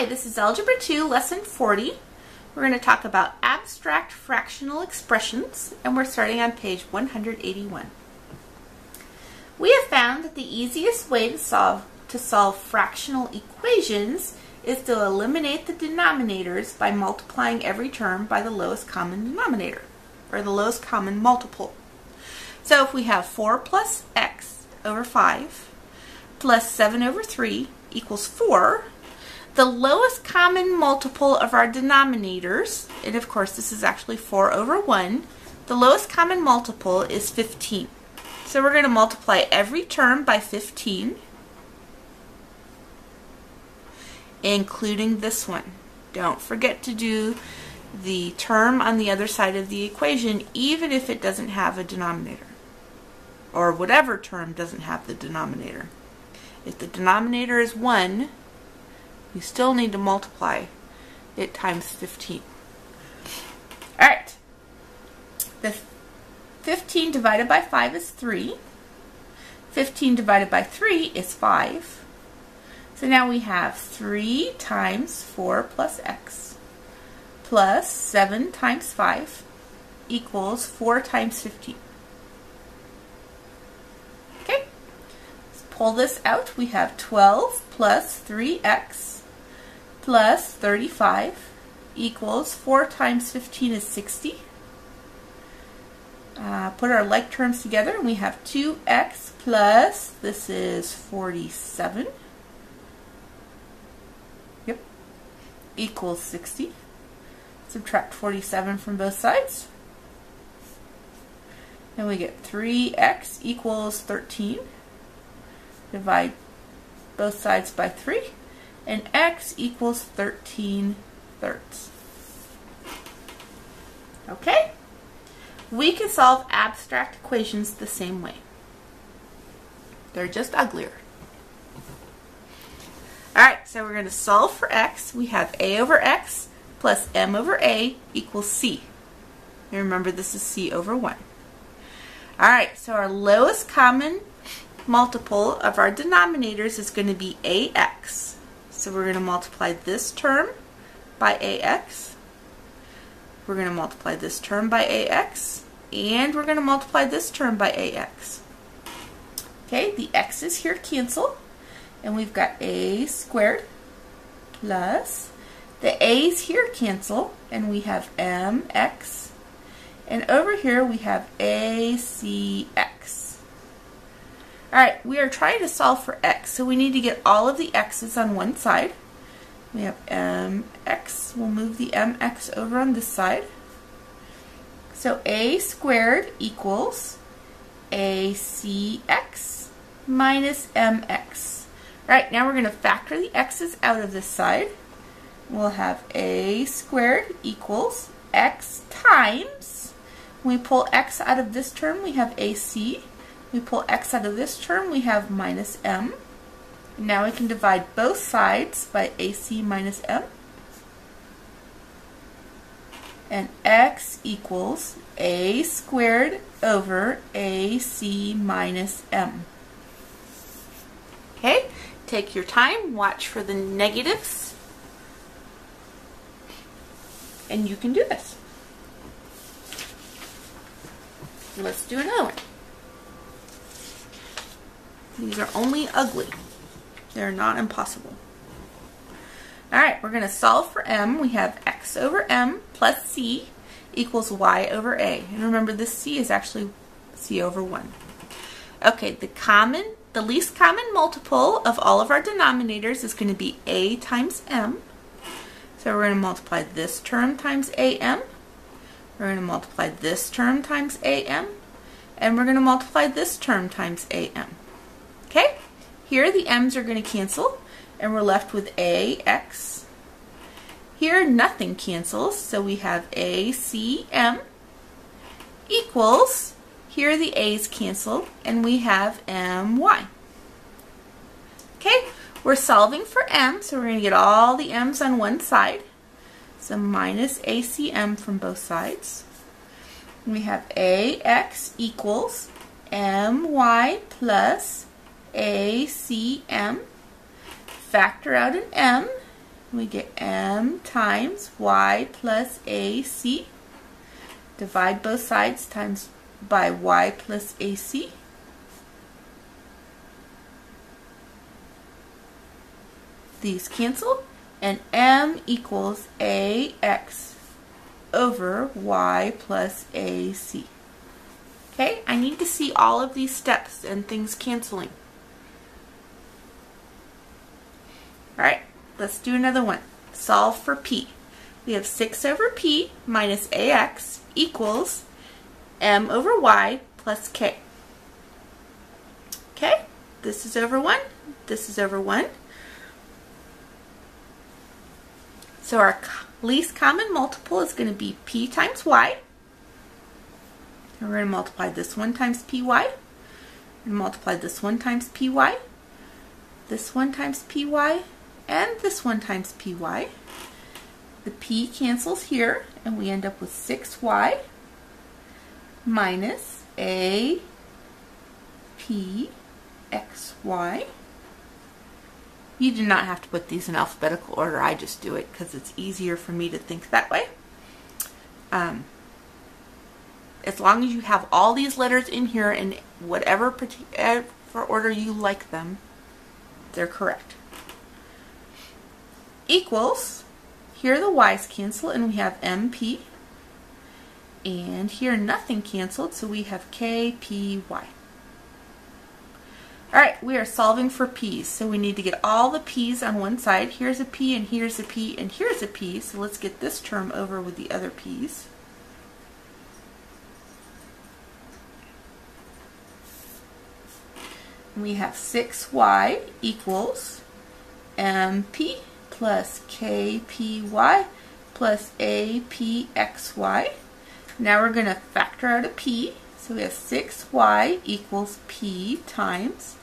Hi, this is Algebra 2, Lesson 40. We're going to talk about abstract fractional expressions, and we're starting on page 181. We have found that the easiest way to solve fractional equations is to eliminate the denominators by multiplying every term by the lowest common denominator, or the lowest common multiple. So if we have 4 plus x over 5 plus 7 over 3 equals 4, the lowest common multiple of our denominators, and of course this is actually 4 over 1, the lowest common multiple is 15. So we're going to multiply every term by 15, including this one. Don't forget to do the term on the other side of the equation, even if it doesn't have a denominator, or whatever term doesn't have the denominator. If the denominator is 1, you still need to multiply it times 15. Alright, the 15 divided by 5 is 3. 15 divided by 3 is 5. So now we have 3 times 4 plus x plus 7 times 5 equals 4 times 15. Okay, let's pull this out. We have 12 plus 3x plus 35 equals 4 times 15 is 60. Put our like terms together and we have 2x plus, this is 47, equals 60. Subtract 47 from both sides. And we get 3x equals 13. Divide both sides by 3. And x equals 13 thirds. Okay? We can solve abstract equations the same way. They're just uglier. Alright, so we're going to solve for x. We have a over x plus m over a equals c. And remember, this is c over 1. Alright, so our lowest common multiple of our denominators is going to be ax. So we're going to multiply this term by ax. We're going to multiply this term by ax. And we're going to multiply this term by ax. Okay, the x's here cancel. And we've got a squared plus the a's here cancel. And we have mx. And over here we have acx. Alright, we are trying to solve for x, so we need to get all of the x's on one side. We have mx. We'll move the mx over on this side. So a squared equals acx minus mx. Alright, now we're going to factor the x's out of this side. We'll have a squared equals x times. When we pull x out of this term, we have ac. We pull x out of this term, we have minus m. And now we can divide both sides by ac minus m. And x equals a squared over ac minus m. Okay, take your time, watch for the negatives, and you can do this. Let's do another one. These are only ugly. They're not impossible. Alright, we're going to solve for m. We have x over m plus c equals y over a. And remember, this c is actually c over 1. Okay, the least common multiple of all of our denominators is going to be a times m. So we're going to multiply this term times am. We're going to multiply this term times am. And we're going to multiply this term times am. Okay, here the m's are going to cancel, and we're left with ax. Here nothing cancels, so we have acm equals, here the a's cancel, and we have my. Okay, we're solving for m, so we're going to get all the m's on one side. So minus acm from both sides. And we have ax equals my plus acm. Factor out an m, We get m times y plus ac. Divide both sides times by y plus ac. These cancel, and m equals ax over y plus ac. Okay, I need to see all of these steps and things canceling. Alright, let's do another one. Solve for p. We have 6 over p minus ax equals m over y plus k. Okay, this is over 1, this is over 1. So our least common multiple is going to be p times y. And we're going to multiply this one times py, and multiply this one times py, this one times py, and this one times py. The p cancels here, and we end up with 6y minus a p xy. You do not have to put these in alphabetical order. I just do it because it's easier for me to think that way. As long as you have all these letters in here in whatever order you like them, they're correct. Equals, here the y's cancel and we have mp. And here nothing canceled, so we have kpy. Alright, we are solving for p's, so we need to get all the p's on one side. Here's a p, and here's a p, and here's a p, so let's get this term over with the other p's. And we have 6y equals mp plus kpy plus apxy. Now we're going to factor out a p, so we have 6y equals p times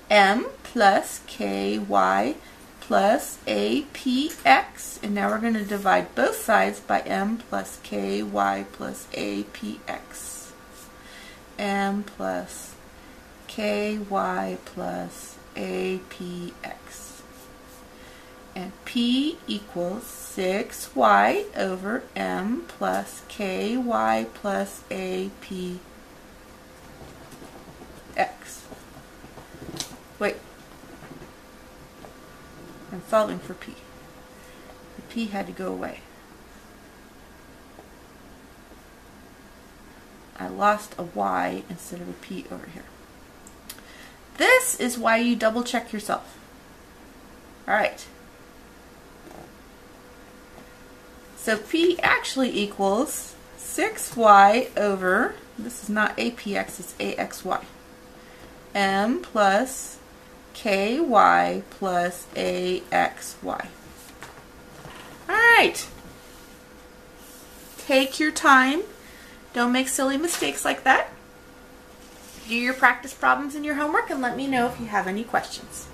m plus ky plus apx, and now we're going to divide both sides by m plus ky plus apx. M plus ky plus apx. And p equals 6y over m plus ky plus apx. Wait, I'm solving for p. The p had to go away. I lost a y instead of a p over here. This is why you double check yourself. Alright. So p actually equals 6y over, this is not apx, it's axy. M plus ky plus axy. Alright. Take your time. Don't make silly mistakes like that. Do your practice problems in your homework and let me know if you have any questions.